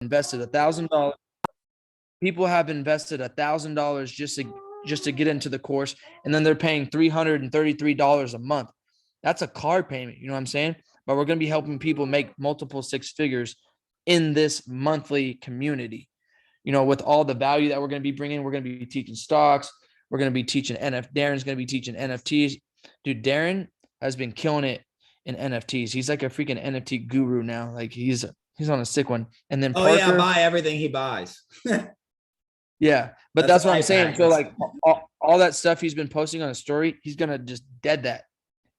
invested $1,000. People have invested $1,000 just to get into the course, and then they're paying $333 a month. That's a car payment. You know what I'm saying? But we're going to be helping people make multiple six figures in this monthly community. You know, with all the value that we're going to be bringing, we're going to be teaching stocks. We're going to be teaching Darren's going to be teaching NFTs. Dude, Darren has been killing it in NFTs. He's like a freaking NFT guru now. Like he's on a sick one. And then Parker, yeah, buy everything he buys. Yeah, but that's what I'm saying. So like all that stuff he's been posting on a story, he's gonna just dead that,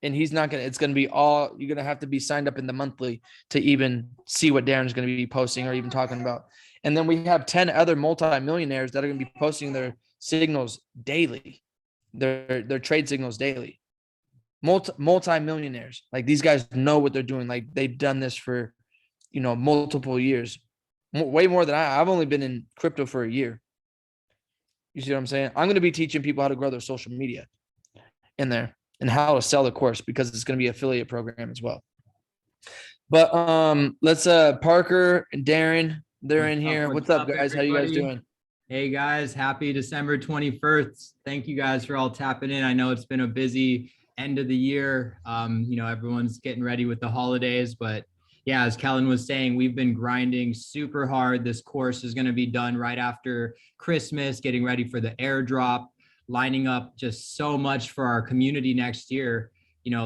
and he's not gonna. It's gonna be all you're gonna have to be signed up in the monthly to even see what Darren's gonna be posting or even talking about. And then we have 10 other multimillionaires that are gonna be posting their signals daily, their trade signals daily. Multi-millionaires. Like these guys know what they're doing. Like they've done this for, multiple years, way more than I've only been in crypto for a year. You see what I'm saying? I'm going to be teaching people how to grow their social media in there and how to sell the course because it's going to be an affiliate program as well. But let's Parker and Darren, they're in here. What's up, guys? Everybody? How you guys doing? Hey guys, happy December 21st. Thank you guys for all tapping in. I know it's been a busy end of the year. Everyone's getting ready with the holidays, but yeah, as Kellen was saying, we've been grinding super hard. This course is going to be done right after Christmas, getting ready for the airdrop, lining up just so much for our community next year.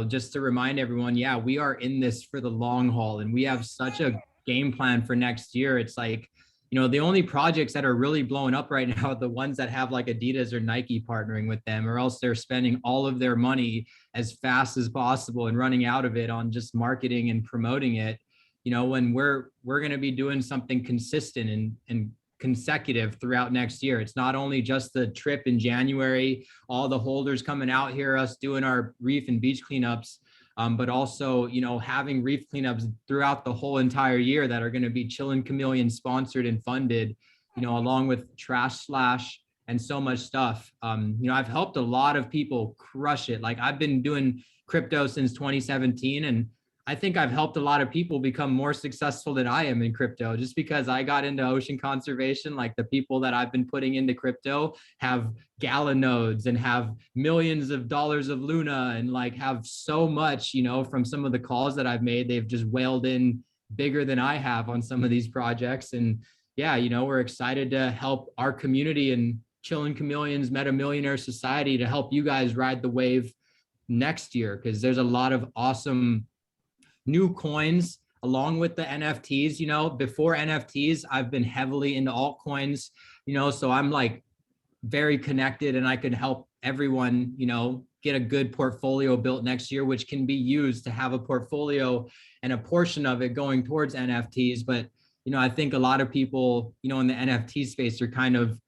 Just to remind everyone, yeah, we are in this for the long haul and we have such a game plan for next year. It's like, the only projects that are really blowing up right now are the ones that have like Adidas or Nike partnering with them, or else they're spending all of their money as fast as possible and running out of it on just marketing and promoting it. When we're going to be doing something consistent and consecutive throughout next year. It's not only just the trip in January, all the holders coming out here, us doing our reef and beach cleanups, but also, having reef cleanups throughout the whole entire year that are going to be Chillin' Chameleon sponsored and funded, along with Trash Slash and so much stuff. I've helped a lot of people crush it. Like I've been doing crypto since 2017 and I think I've helped a lot of people become more successful than I am in crypto just because I got into ocean conservation. Like the people that I've been putting into crypto have Gala nodes and have millions of dollars of Luna and like have so much, from some of the calls that I've made, they've just whaled in bigger than I have on some of these projects. And yeah, we're excited to help our community and Chillin' Chameleons Meta Millionaire Society to help you guys ride the wave next year because there's a lot of awesome new coins along with the NFTs. Before NFTs, I've been heavily into altcoins, so I'm like very connected and I can help everyone, get a good portfolio built next year, which can be used to have a portfolio and a portion of it going towards NFTs. But, I think a lot of people, in the NFT space are kind of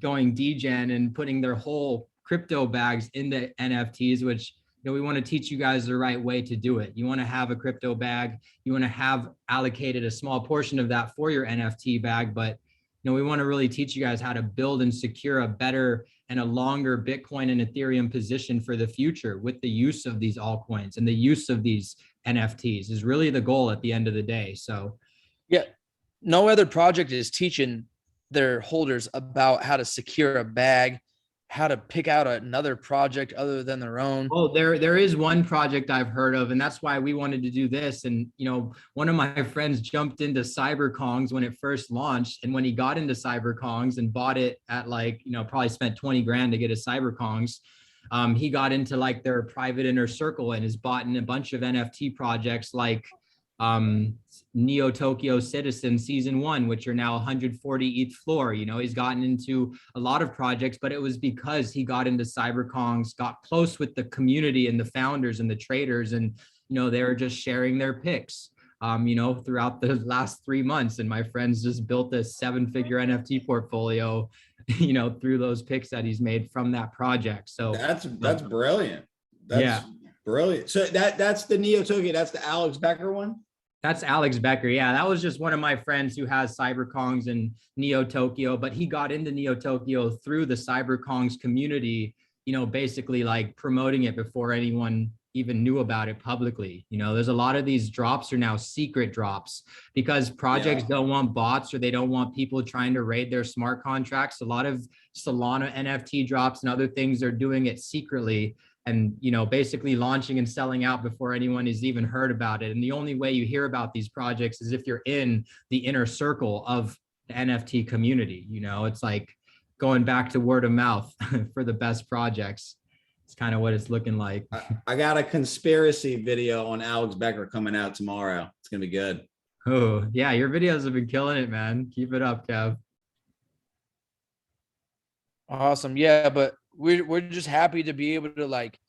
going degen and putting their whole crypto bags into NFTs, which we want to teach you guys the right way to do it. You want to have a crypto bag. You want to have allocated a small portion of that for your NFT bag. But, we want to really teach you guys how to build and secure a better and a longer Bitcoin and Ethereum position for the future with the use of these altcoins and the use of these NFTs is really the goal at the end of the day. So, yeah, no other project is teaching their holders about how to secure a bag, how to pick out another project other than their own. Oh, there is one project I've heard of, and that's why we wanted to do this. And, one of my friends jumped into CyberKongs when it first launched. And when he got into CyberKongs and bought it at probably spent 20 grand to get a CyberKongs, he got into like their private inner circle and has bought in a bunch of NFT projects like Neo Tokyo Citizen Season 1, which are now 140 ETH floor. He's gotten into a lot of projects, but it was because he got into CyberKongs, got close with the community and the founders and the traders, and they were just sharing their picks throughout the last 3 months. And my friends just built a 7-figure NFT portfolio through those picks that he's made from that project. So that's brilliant. That's brilliant. So that's the Neo Tokyo, that's the Alex Becker one. That's Alex Becker. Yeah, that was just one of my friends who has CyberKongs and Neo Tokyo, but he got into Neo Tokyo through the CyberKongs community, basically like promoting it before anyone even knew about it publicly. You know, there's a lot of these drops are now secret drops because projects don't want bots, or they don't want people trying to raid their smart contracts. A lot of Solana NFT drops and other things are doing it secretly, and, you know, basically launching and selling out before anyone has even heard about it. And the only way you hear about these projects is if you're in the inner circle of the NFT community. You know, it's like going back to word of mouth for the best projects. It's kind of what it's looking like. I got a conspiracy video on Alex Becker coming out tomorrow. It's gonna be good. Oh yeah, your videos have been killing it, man. Keep it up, Kev. Awesome. Yeah, but we're just happy to be able to, like,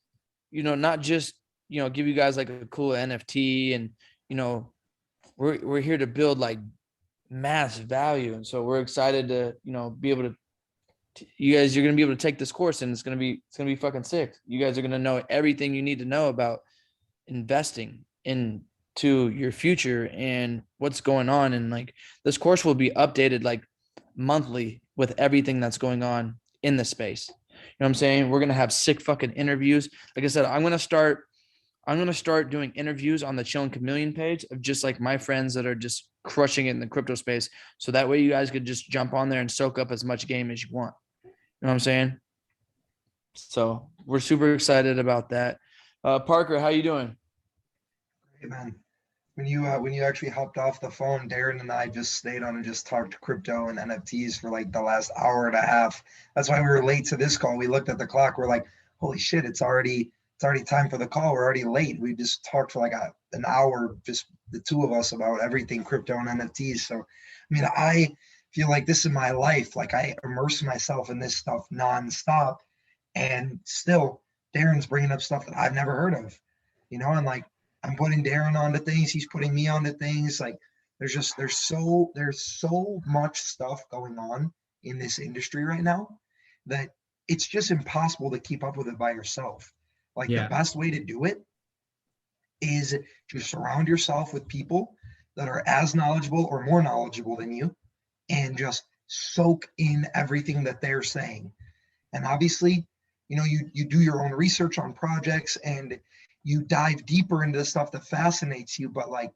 you know, not just, you know, give you guys like a cool NFT, and, you know, we're here to build like mass value. And so we're excited to, you know, be able to, you guys, you're going to be able to take this course, and it's going to be fucking sick. You guys are going to know everything you need to know about investing into your future and what's going on. And like, this course will be updated like monthly with everything that's going on in the space. You know what I'm saying? We're going to have sick fucking interviews. Like I said, I'm going to start doing interviews on the Chill and Chameleon page of just like my friends that are just crushing it in the crypto space. So that way you guys could just jump on there and soak up as much game as you want. You know what I'm saying? So we're super excited about that. Parker, how you doing? Hey man, when you actually hopped off the phone, Darren and I just stayed on and just talked crypto and NFTs for like the last hour and a half. That's why we were late to this call. We looked at the clock. We're like, holy shit, it's already time for the call. We're already late. We just talked for like an hour, just the two of us, about everything crypto and NFTs. So, I mean, I feel like this is my life. Like, I immerse myself in this stuff nonstop, and still Darren's bringing up stuff that I've never heard of, you know, and like, I'm putting Darren onto things. He's putting me onto things. Like, there's so much stuff going on in this industry right now that it's just impossible to keep up with it by yourself. Like, the best way to do it is to surround yourself with people that are as knowledgeable or more knowledgeable than you, and just soak in everything that they're saying. And obviously, you know, you do your own research on projects, and you dive deeper into the stuff that fascinates you. But like,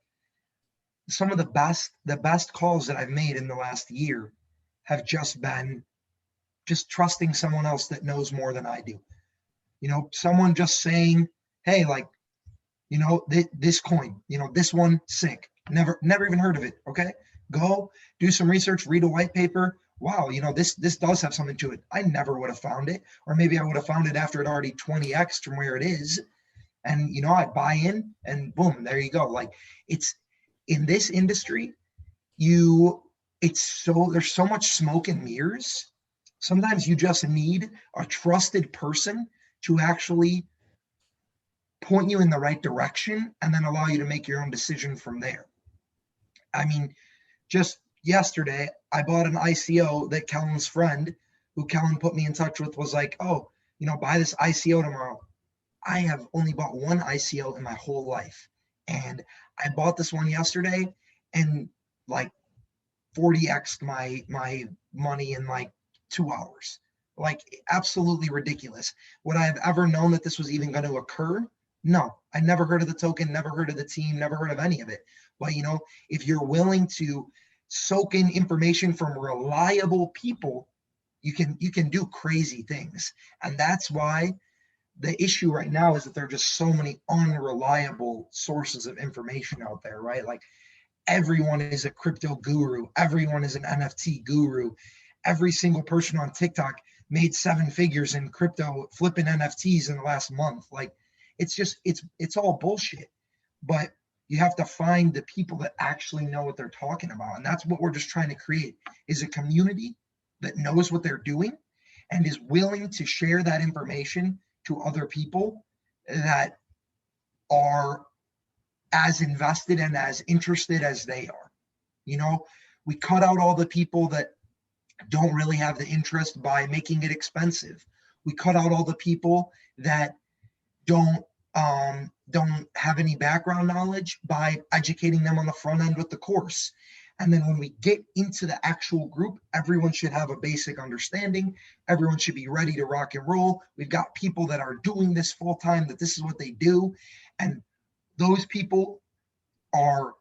some of the best calls that I've made in the last year have just been just trusting someone else that knows more than I do. You know, someone just saying, hey, like, you know, this coin, you know, this one, sick. Never even heard of it. Okay. Go do some research, read a white paper. Wow, you know, this does have something to it. I never would have found it. Or maybe I would have found it after it already 20x from where it is. And, you know, I buy in, and boom, there you go. Like, it's in this industry, there's so much smoke and mirrors. Sometimes you just need a trusted person to actually point you in the right direction, and then allow you to make your own decision from there. I mean, just yesterday, I bought an ICO that Kellen's friend, who Kellen put me in touch with, was like, oh, you know, buy this ICO tomorrow. I have only bought one ICO in my whole life. And I bought this one yesterday, and like 40x'd my money in like 2 hours. Like, absolutely ridiculous. Would I have ever known that this was even going to occur? No, I never heard of the token, never heard of the team, never heard of any of it. But, you know, if you're willing to soak in information from reliable people, you can do crazy things. And that's why the issue right now is that there are just so many unreliable sources of information out there, right? Like, everyone is a crypto guru. Everyone is an NFT guru. Every single person on TikTok made 7 figures in crypto flipping NFTs in the last month. Like, it's all bullshit. But you have to find the people that actually know what they're talking about. And that's what we're just trying to create, is a community that knows what they're doing and is willing to share that information to other people that are as invested and as interested as they are. You know, we cut out all the people that don't really have the interest by making it expensive. We cut out all the people that don't have any background knowledge by educating them on the front end with the course. And then when we get into the actual group, everyone should have a basic understanding. Everyone should be ready to rock and roll. We've got people that are doing this full time, that this is what they do. And those people are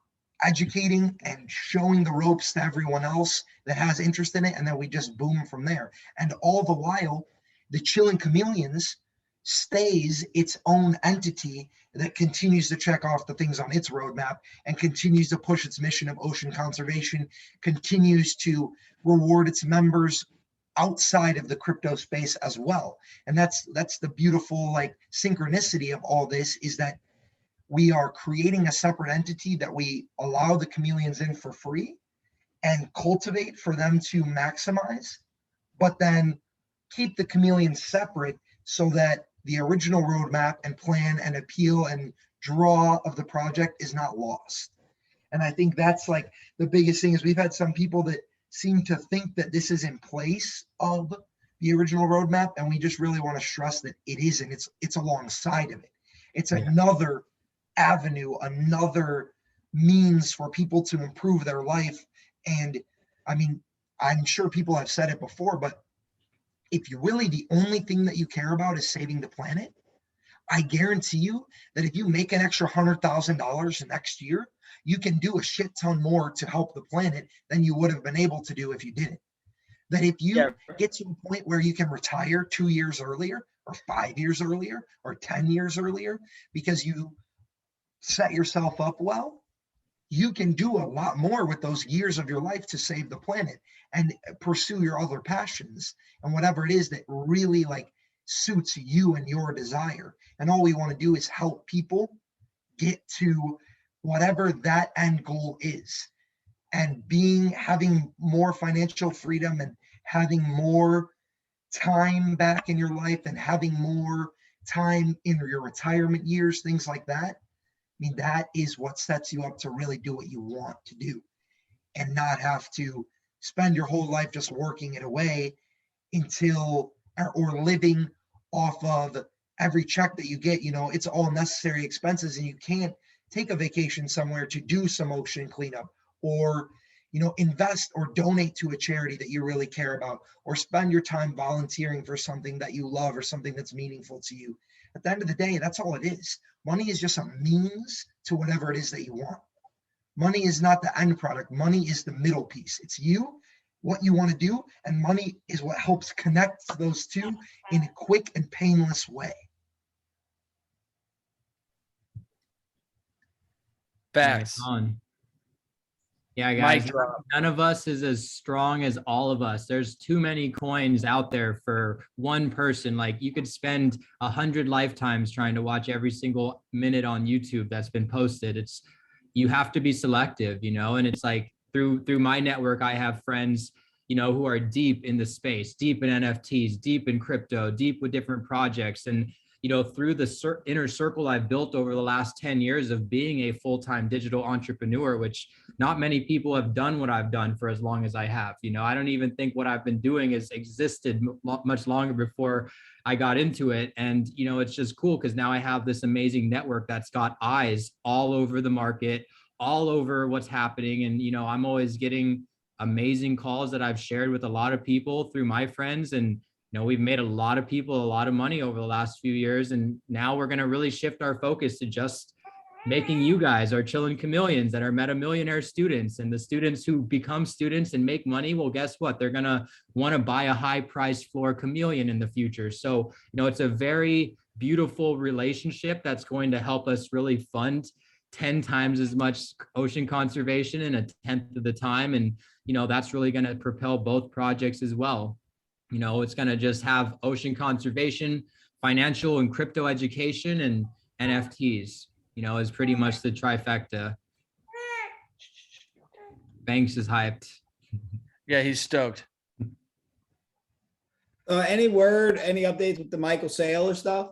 educating and showing the ropes to everyone else that has interest in it. And then we just boom from there. And all the while, the Chillin' Chameleons stays its own entity that continues to check off the things on its roadmap and continues to push its mission of ocean conservation, continues to reward its members outside of the crypto space as well. And that's the beautiful like synchronicity of all this, is that we are creating a separate entity that we allow the chameleons in for free and cultivate for them to maximize, but then keep the chameleons separate so that the original roadmap and plan and appeal and draw of the project is not lost. And I think that's like the biggest thing, is we've had some people that seem to think that this is in place of the original roadmap, and we just really want to stress that it isn't. It's alongside of it. It's another avenue, another means for people to improve their life. And I mean, I'm sure people have said it before, but if you really, the only thing that you care about is saving the planet, I guarantee you that if you make an extra $100,000 next year, you can do a shit ton more to help the planet than you would have been able to do if you didn't. That if you get to a point where you can retire 2 years earlier or 5 years earlier or 10 years earlier because you set yourself up well, you can do a lot more with those years of your life to save the planet and pursue your other passions and whatever it is that really like suits you and your desire. And all we want to do is help people get to whatever that end goal is. And having more financial freedom and having more time back in your life and having more time in your retirement years, things like that. I mean, that is what sets you up to really do what you want to do and not have to spend your whole life just working it away or living off of every check that you get. You know, it's all necessary expenses, and you can't take a vacation somewhere to do some ocean cleanup, or, you know, invest or donate to a charity that you really care about, or spend your time volunteering for something that you love or something that's meaningful to you. At the end of the day, that's all it is. Money is just a means to whatever it is that you want. Money is not the end product. Money is the middle piece. It's you, what you want to do, and money is what helps connect those two in a quick and painless way. Facts. Yeah, guys, Mic drop. none of us is as strong as all of us. There's too many coins out there for one person. Like, you could spend 100 lifetimes trying to watch every single minute on YouTube that's been posted. You have to be selective, you know, and it's like through my network, I have friends, you know, who are deep in the space, deep in NFTs, deep in crypto, deep with different projects. And, you know, through the inner circle I've built over the last 10 years of being a full-time digital entrepreneur, which not many people have done what I've done for as long as I have. You know, I don't even think what I've been doing has existed much longer before I got into it. And, you know, it's just cool because now I have this amazing network that's got eyes all over the market, all over what's happening. And, you know, I'm always getting amazing calls that I've shared with a lot of people through my friends. And, you know, we've made a lot of people a lot of money over the last few years. And now we're going to really shift our focus to just making you guys our Chillin' Chameleons that are Meta Millionaire students. And the students who become students and make money, well, guess what? They're going to want to buy a high priced floor chameleon in the future. So, you know, it's a very beautiful relationship that's going to help us really fund 10 times as much ocean conservation in a tenth of the time. And, you know, that's really going to propel both projects as well. You know, it's going to just have ocean conservation, financial and crypto education, and NFTs, you know, is pretty much the trifecta. Banks is hyped. Yeah, he's stoked. Any updates with the Michael Saylor stuff?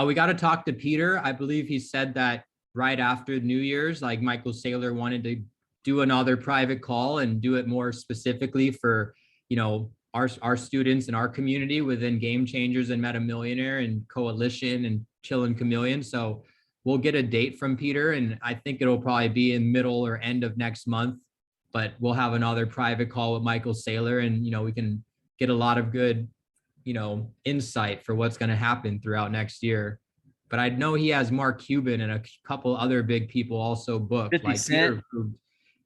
We got to talk to Peter. I believe he said that right after New Year's, like Michael Saylor wanted to do another private call and do it more specifically for, you know, our students in our community within Game Changers and Meta Millionaire and Coalition and Chillin' Chameleon. So we'll get a date from Peter, and I think it'll probably be in middle or end of next month. But we'll have another private call with Michael Saylor, and we can get a lot of good, insight for what's going to happen throughout next year. But I know he has Mark Cuban and a couple other big people also booked. 50 like Cent. Peter,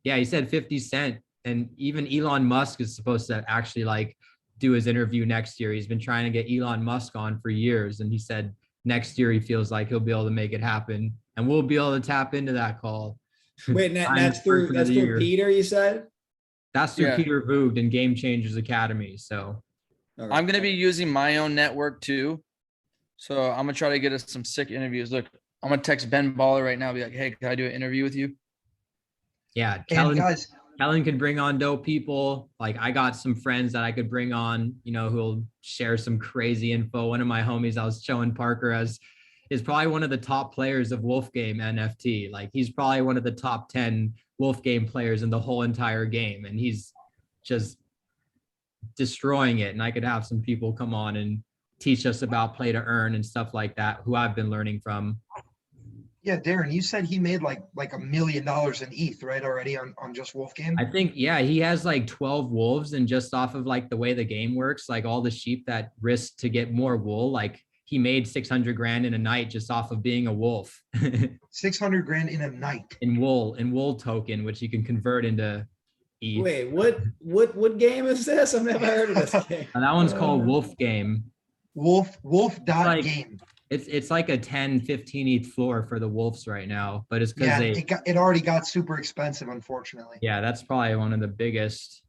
yeah, he said 50 Cent, and even Elon Musk is supposed to actually like do his interview next year. He's been trying to get Elon Musk on for years, and he said next year he feels like he'll be able to make it happen, and we'll be able to tap into that call. Wait, that's through Peter, you said? That's through Yeah. Peter Voogd and Game Changers Academy. So Okay. I'm gonna be using my own network too. So I'm gonna try to get us some sick interviews. Look, I'm gonna text Ben Baller right now, be like, hey, can I do an interview with you? yeah, And guys, Kellen could bring on dope people. Like I got some friends that I could bring on, who'll share some crazy info. One of my homies I was showing Parker is probably one of the top players of Wolf Game NFT. Like he's probably one of the top 10 Wolf Game players in the whole entire game. And he's just destroying it. And I could have some people come on and teach us about play to earn and stuff like that, who I've been learning from. yeah, Darren, you said he made like $1 million in ETH, right? Already on just Wolf Game. I think, yeah, he has like 12 wolves, and just off of like the way the game works, like all the sheep that risk to get more wool, like he made 600 grand in a night just off of being a wolf. 600 grand in a night. in wool token, which you can convert into ETH. Wait, what game is this? I've never heard of this game. And that one's called Wolf Game. Wolf dot Like- game. It's like a 10, 15 ETH floor for the wolves right now, but it's because Yeah, it already got super expensive, unfortunately. yeah, that's probably one of the biggest.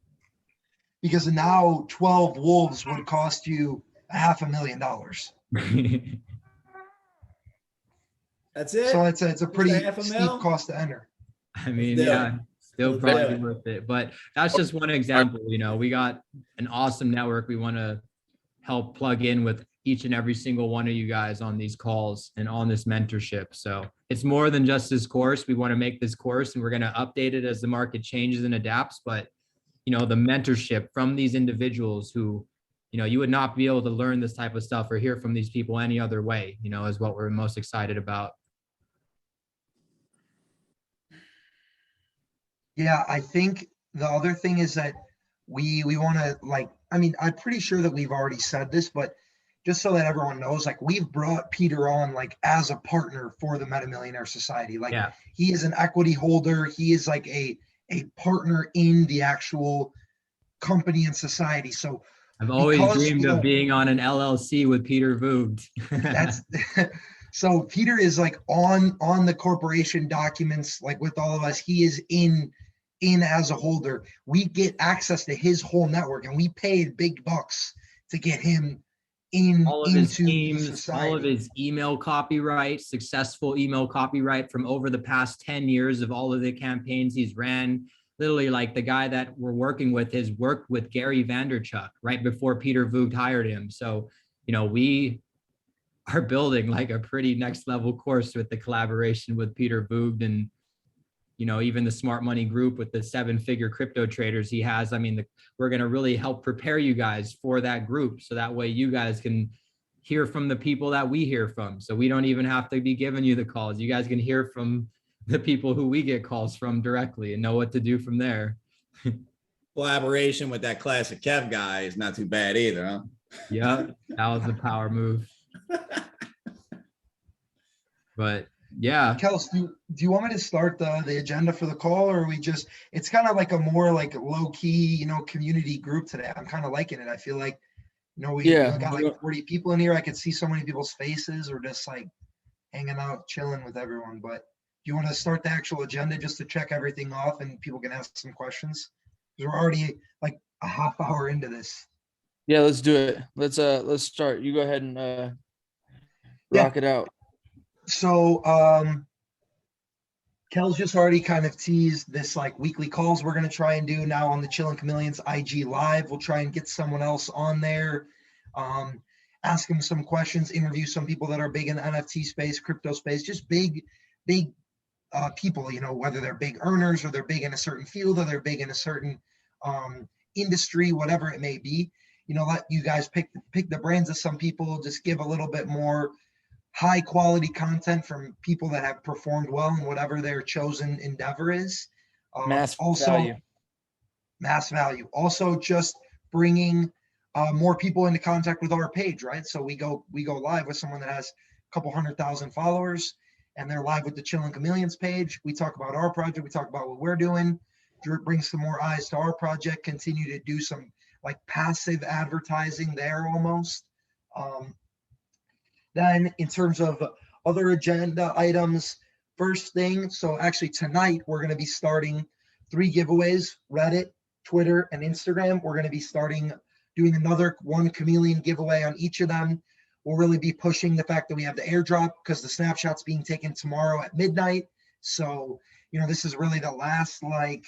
Because now 12 wolves would cost you $500,000. That's it. So it's a pretty half a steep mil? cost to enter. I mean, Still. yeah, still Still probably do it. worth it. But that's just one example. We got an awesome network. We want to help plug in with each and every single one of you guys on these calls and on this mentorship. So it's more than just this course. We want to make this course, and we're going to update it as the market changes and adapts. But, the mentorship from these individuals who, you would not be able to learn this type of stuff or hear from these people any other way, is what we're most excited about. Yeah, I think the other thing is that we want to I'm pretty sure that we've already said this, but just so that everyone knows, like we've brought Peter on like as a partner for the Meta Millionaire Society. Like Yeah. he is an equity holder. He is like a partner in the actual company and society. So I've always because, dreamed of being on an LLC with Peter Voogd. that's so Peter is like on the corporation documents, like with all of us. He is in as a holder. We get access to his whole network, and we paid big bucks to get him all of his into the teams, society. all of his email copyright, successful email copyright from over the past 10 years of all of the campaigns he's ran. Literally, like the guy that we're working with has worked with Gary Vanderchuk right before Peter Voogd hired him. So, we are building like a pretty next level course with the collaboration with Peter Voogd and, even the Smart Money Group with the 7-figure crypto traders he has. I mean, we're going to really help prepare you guys for that group. So that way you guys can hear from the people that we hear from. So we don't even have to be giving you the calls. You guys can hear from the people who we get calls from directly and know what to do from there. Collaboration with that classic Kev guy is not too bad either, huh? Yeah, that was a power move. But yeah, Kels, do you want me to start the agenda for the call, or are we just, it's kind of like a more like low key, community group today. I'm kind of liking it. I feel like, we got like 40 people in here. I could see so many people's faces, or just like hanging out, chilling with everyone. But do you want to start the actual agenda just to check everything off and people can ask some questions? Because we're already like a half hour into this. Yeah, let's do it. Let's start. You go ahead and rock it out. So Kel's just already kind of teased this like weekly calls we're going to try and do now on the Chillin' Chameleons IG live. We'll try and get someone else on there, ask them some questions, interview some people that are big in the NFT space, crypto space, just big people, whether they're big earners or they're big in a certain field or they're big in a certain industry, whatever it may be. Let you guys pick the brains of some people, just give a little bit more high quality content from people that have performed well in whatever their chosen endeavor is. Mass Also, value. mass value. Also, just bringing more people into contact with our page, right? So we go live with someone that has a couple 100,000 followers, and they're live with the Chillin' Chameleons page. We talk about our project. We talk about what we're doing. Bring some more eyes to our project. Continue to do some like passive advertising there almost. Then in terms of other agenda items, first thing, so actually tonight we're going to be starting 3 giveaways: Reddit, Twitter, and Instagram. We're going to be starting doing another 1 Chameleon giveaway on each of them. We'll really be pushing the fact that we have the airdrop because the snapshot's being taken tomorrow at midnight. So, this is really the last, like,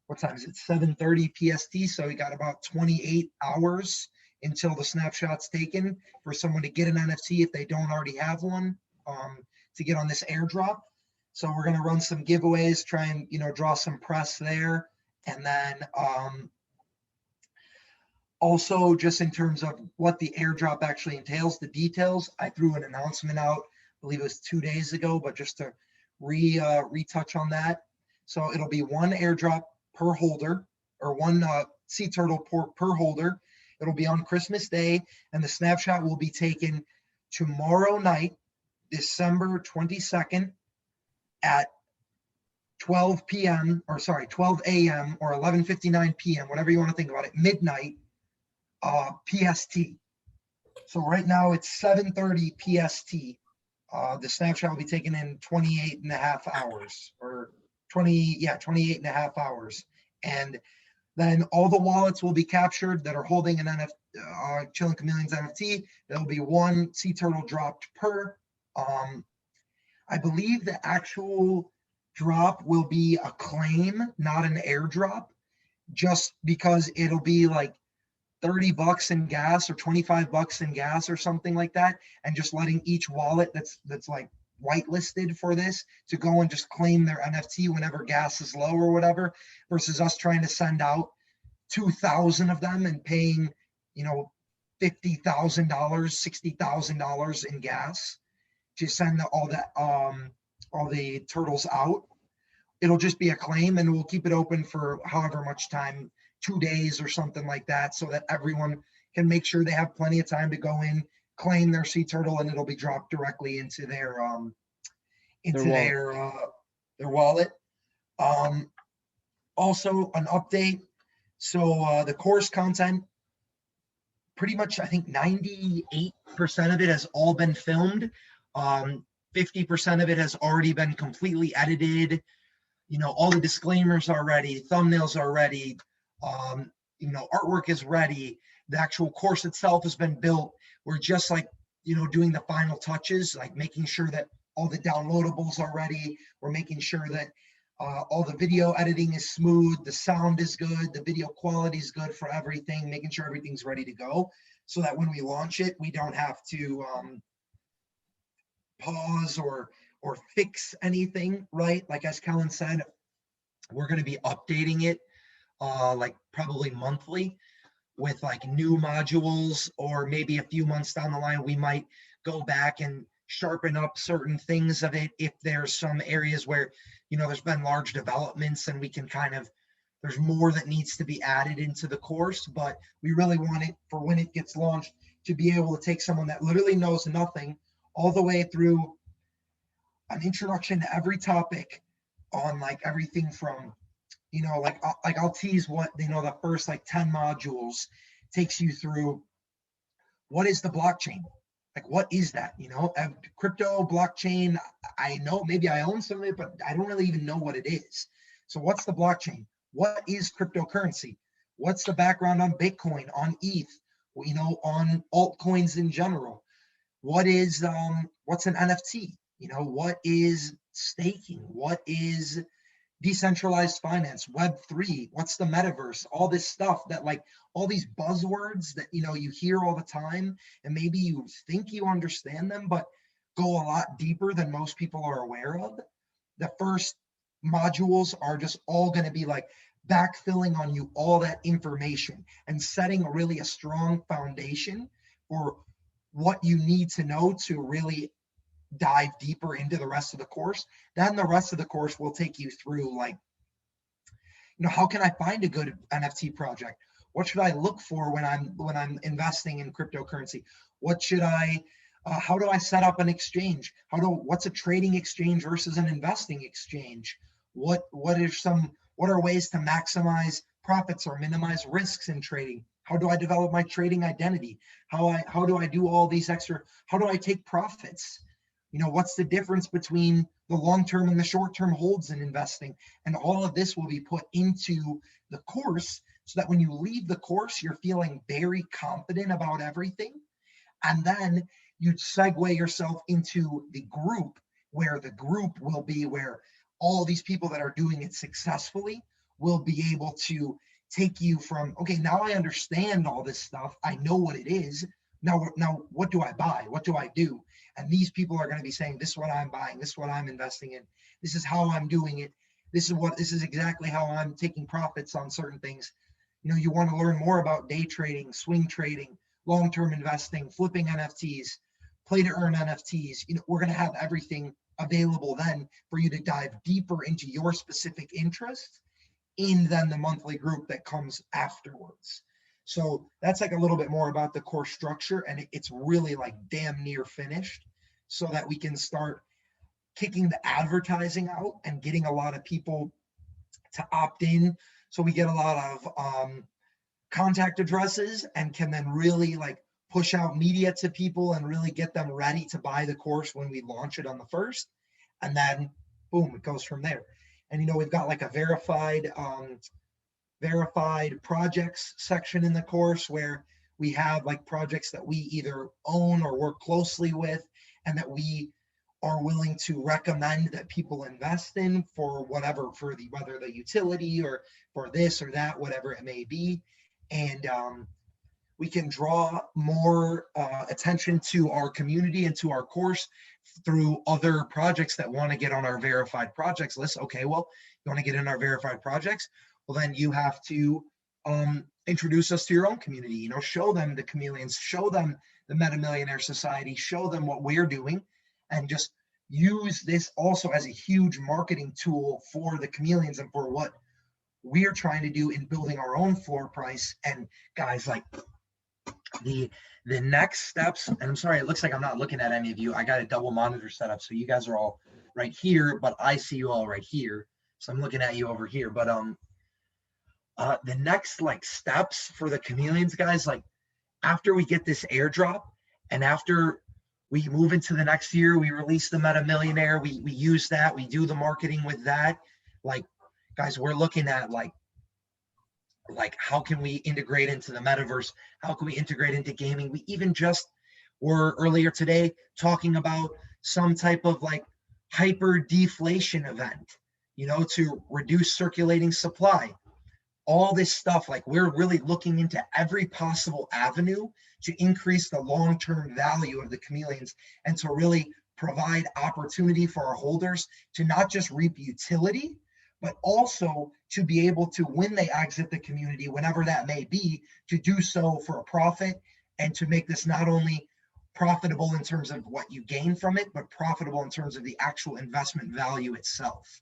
what time is it? 7:30 PST. So we got about 28 hours until the snapshot's taken for someone to get an NFT if they don't already have one, to get on this airdrop. So we're going to run some giveaways, try and, draw some press there. And then also just in terms of what the airdrop actually entails, the details, I threw an announcement out, I believe it was 2 days ago, but just to retouch on that. So it'll be 1 airdrop per holder, or 1 sea turtle per holder. It'll be on Christmas Day, and the snapshot will be taken tomorrow night, December 22nd at 12 p.m. or 12 a.m. or 11:59 p.m., whatever you want to think about it, midnight PST. So right now it's 7:30 PST. The snapshot will be taken in 28 and a half hours, or 28 and a half hours. And then all the wallets will be captured that are holding an NFT, Chillin' Chameleons NFT. There'll be 1 sea turtle dropped per. I believe the actual drop will be a claim, not an airdrop, just because it'll be like $30 in gas or $25 in gas or something like that, and just letting each wallet that's like whitelisted for this to go and just claim their NFT whenever gas is low or whatever, versus us trying to send out 2,000 of them and paying, $50,000, $60,000 in gas to send all the turtles out. It'll just be a claim, and we'll keep it open for however much time, 2 days or something like that, so that everyone can make sure they have plenty of time to go in, claim their sea turtle, and it'll be dropped directly into their wallet. Also an update. So the course content, pretty much, I think 98% of it has all been filmed. 50% of it has already been completely edited. All the disclaimers are ready, thumbnails are ready, artwork is ready. The actual course itself has been built. We're just like, doing the final touches, like making sure that all the downloadables are ready. We're making sure that all the video editing is smooth, the sound is good, the video quality is good for everything, making sure everything's ready to go, so that when we launch it, we don't have to pause or fix anything, right? Like as Kellen said, we're going to be updating it like probably monthly with like new modules, or maybe a few months down the line we might go back and sharpen up certain things of it if there's some areas where there's been large developments and we can there's more that needs to be added into the course. But we really want it, for when it gets launched, to be able to take someone that literally knows nothing all the way through an introduction to every topic on like everything from, I'll tease what, the first like 10 modules takes you through. What is the blockchain? Like, what is that? Crypto blockchain, I know maybe I own some of it, but I don't really even know what it is. So what's the blockchain? What is cryptocurrency? What's the background on Bitcoin, on ETH, on altcoins in general? What's an NFT? What is staking? What is decentralized finance, Web3? What's the metaverse? All this stuff that, like, all these buzzwords that, you hear all the time, and maybe you think you understand them, but go a lot deeper than most people are aware of. The first modules are just all going to be like backfilling on you all that information and setting really a strong foundation for what you need to know to really dive deeper into the rest of the course. Then the rest of the course will take you through, like, how can I find a good NFT project? What should I look for when I'm investing in cryptocurrency? What should I how do I set up an exchange? What's a trading exchange versus an investing exchange? What are ways to maximize profits or minimize risks in trading? How do I develop my trading identity? How do I do all these how do I take profits? What's the difference between the long-term and the short-term holds in investing? And all of this will be put into the course so that when you leave the course, you're feeling very confident about everything. And then you segue yourself into the group, where the group will be where all these people that are doing it successfully will be able to take you from, okay, now I understand all this stuff. I know what it is. Now what do I buy? What do I do? And these people are going to be saying, this is what I'm buying. This is what I'm investing in. This is how I'm doing it. This is exactly how I'm taking profits on certain things. You want to learn more about day trading, swing trading, long-term investing, flipping NFTs, play to earn NFTs. We're going to have everything available then for you to dive deeper into your specific interests in then the monthly group that comes afterwards. So that's like a little bit more about the course structure, and it's really like damn near finished, so that we can start kicking the advertising out and getting a lot of people to opt in. So we get a lot of contact addresses and can then really like push out media to people and really get them ready to buy the course when we launch it on the 1st. And then boom, it goes from there. And we've got like a verified projects section in the course, where we have like projects that we either own or work closely with, and that we are willing to recommend that people invest in for whatever, whether the utility or for this or that, whatever it may be. And we can draw more attention to our community and to our course through other projects that want to get on our verified projects list. Okay, well, you want to get in our verified projects? Well, then you have to introduce us to your own community, show them the Chameleons, show them the Meta Millionaire Society, show them what we're doing, and just use this also as a huge marketing tool for the Chameleons and for what we're trying to do in building our own floor price. And guys, like the next steps, and I'm sorry, it looks like I'm not looking at any of you. I got a double monitor set up, so you guys are all right here, but I see you all right here. So I'm looking at you over here. But the next like steps for the Chameleons, guys, like after we get this airdrop and after we move into the next year, we release the Meta Millionaire, we use that, we do the marketing with that. Like, guys, we're looking at like how can we integrate into the metaverse? How can we integrate into gaming? We even just were earlier today talking about some type of like hyper deflation event, to reduce circulating supply. All this stuff, like we're really looking into every possible avenue to increase the long-term value of the Chameleons and to really provide opportunity for our holders to not just reap utility, but also to be able to, when they exit the community, whenever that may be, to do so for a profit, and to make this not only profitable in terms of what you gain from it, but profitable in terms of the actual investment value itself.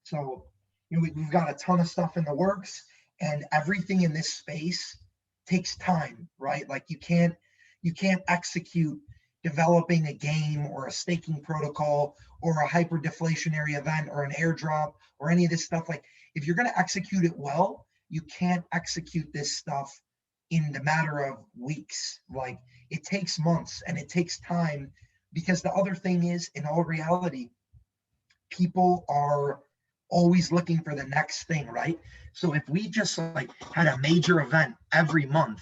So, we've got a ton of stuff in the works, and everything in this space takes time, right? Like you can't execute developing a game or a staking protocol or a hyper deflationary event or an airdrop or any of this stuff. Like if you're going to execute it well, you can't execute this stuff in the matter of weeks. Like it takes months and it takes time, because the other thing is, in all reality, people are always looking for the next thing, right? So if we just like had a major event every month,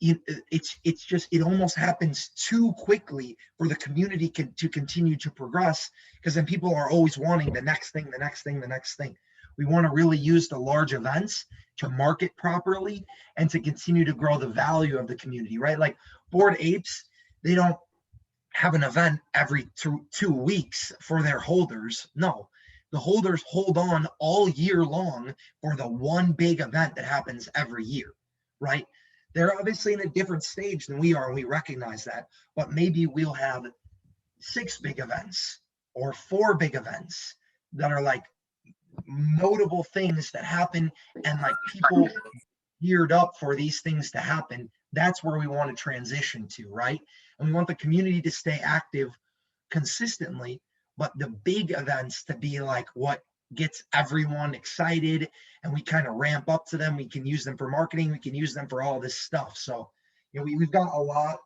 it almost happens too quickly for the community to continue to progress, because then people are always wanting the next thing, the next thing, the next thing. We want to really use the large events to market properly and to continue to grow the value of the community, right? Like Bored Apes, they don't have an event every 2 weeks for their holders. No, the holders hold on all year long for the one big event that happens every year, right? They're obviously in a different stage than we are, and we recognize that, but maybe we'll have 6 big events or 4 big events that are like notable things that happen, and like people geared up for these things to happen. That's where we want to transition to, right? And we want the community to stay active consistently, but the big events to be like what gets everyone excited, and we kind of ramp up to them. We can use them for marketing, we can use them for all this stuff. So we've got a lot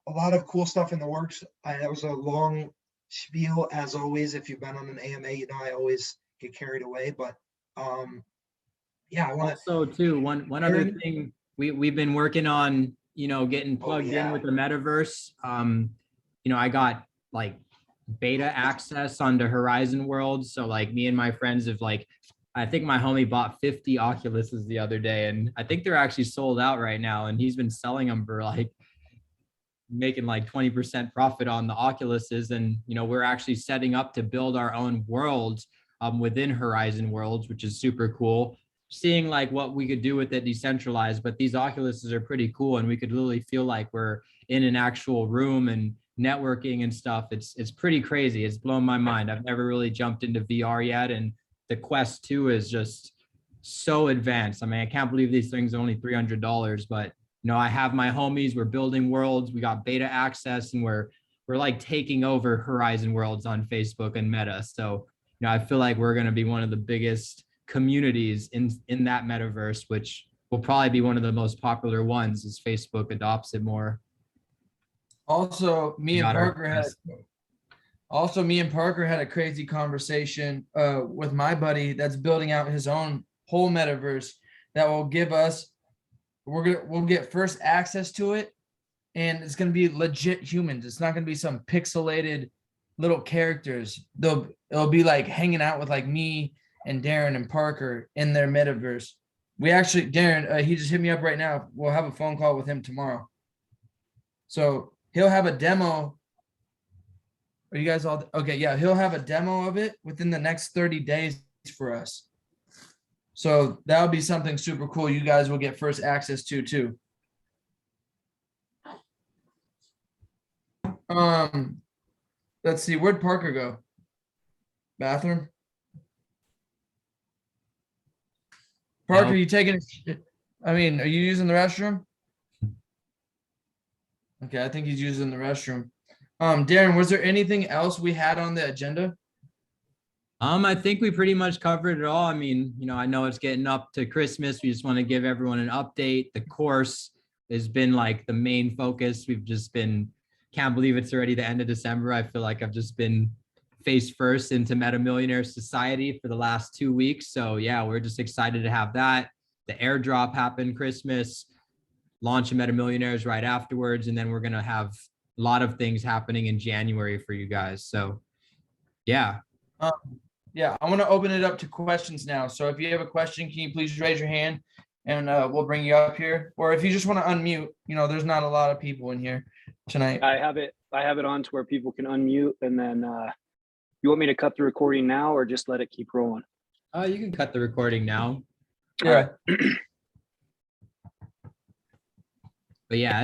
of cool stuff in the works. That was a long spiel as always. If you've been on an AMA, I always get carried away, but yeah, I want to also too, one other thing we've been working on, getting plugged in with the metaverse. I got like beta access onto Horizon World. So like me and my friends have I think my homie bought 50 Oculuses the other day, and I think they're actually sold out right now. And he's been selling them for making 20% profit on the Oculuses. And, we're actually setting up to build our own worlds within Horizon Worlds, which is super cool. Seeing what we could do with it decentralized, but these Oculuses are pretty cool, and we could literally feel like we're in an actual room and networking and stuff. It's pretty crazy. It's blown my mind. I've never really jumped into VR yet, and the Quest 2 is just so advanced. I mean, I can't believe these things are only $300, but I have my homies, we're building worlds, we got beta access, and we're taking over Horizon Worlds on Facebook and Meta. So, I feel like we're going to be one of the biggest communities in that metaverse, which will probably be one of the most popular ones as Facebook adopts it more. Also, me and Parker had a crazy conversation with my buddy that's building out his own whole metaverse that will give us, we'll get first access to it, and it's going to be legit humans. It's not going to be some pixelated little characters. It'll be hanging out with me and Darren and Parker in their metaverse. We actually, Darren, he just hit me up right now. We'll have a phone call with him tomorrow. So he'll have a demo. Are you guys all okay? Yeah, he'll have a demo of it within the next 30 days for us. So that'll be something super cool. You guys will get first access to too. Let's see, where'd Parker go? Bathroom? Parker, Nope. you taking are you using the restroom? Okay, I think he's using the restroom. Darren, was there anything else we had on the agenda? I think we pretty much covered it all. I mean, I know it's getting up to Christmas. We just want to give everyone an update. The course has been the main focus. We've just been, can't believe it's already the end of December. I feel like I've just been face first into Meta Millionaire Society for the last 2 weeks. So yeah, we're just excited to have that. The airdrop happened Christmas, launch of Meta Millionaires right afterwards. And then we're going to have a lot of things happening in January for you guys. So yeah. Yeah, I want to open it up to questions now. So if you have a question, can you please raise your hand, and we'll bring you up here. Or if you just want to unmute, there's not a lot of people in here tonight. I have it on to where people can unmute, and then you want me to cut the recording now or just let it keep rolling? You can cut the recording now. Yeah. But yeah,